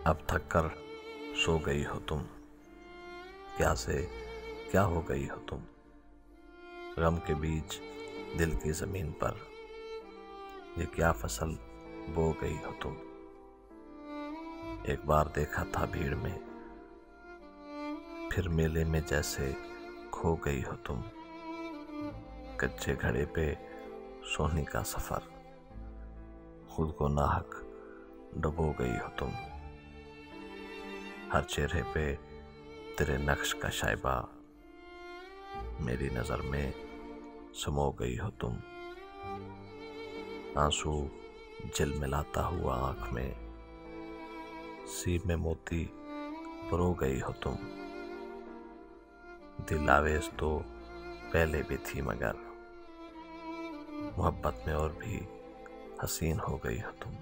अब थक कर सो गई हो तुम, क्या से क्या हो गई हो तुम। गम के बीच दिल की जमीन पर ये क्या फसल बो गई हो तुम। एक बार देखा था भीड़ में, फिर मेले में जैसे खो गई हो तुम। कच्चे घड़े पे सोने का सफर, खुद को नाहक डुबो गई हो तुम। हर चेहरे पे तेरे नक्श का शाइबा, मेरी नजर में समो गई हो तुम। आंसू झिलमिलाता हुआ आंख में, सीप में मोती परो गई हो तुम। दिल आवेज तो पहले भी थी मगर मोहब्बत में और भी हसीन हो गई हो तुम।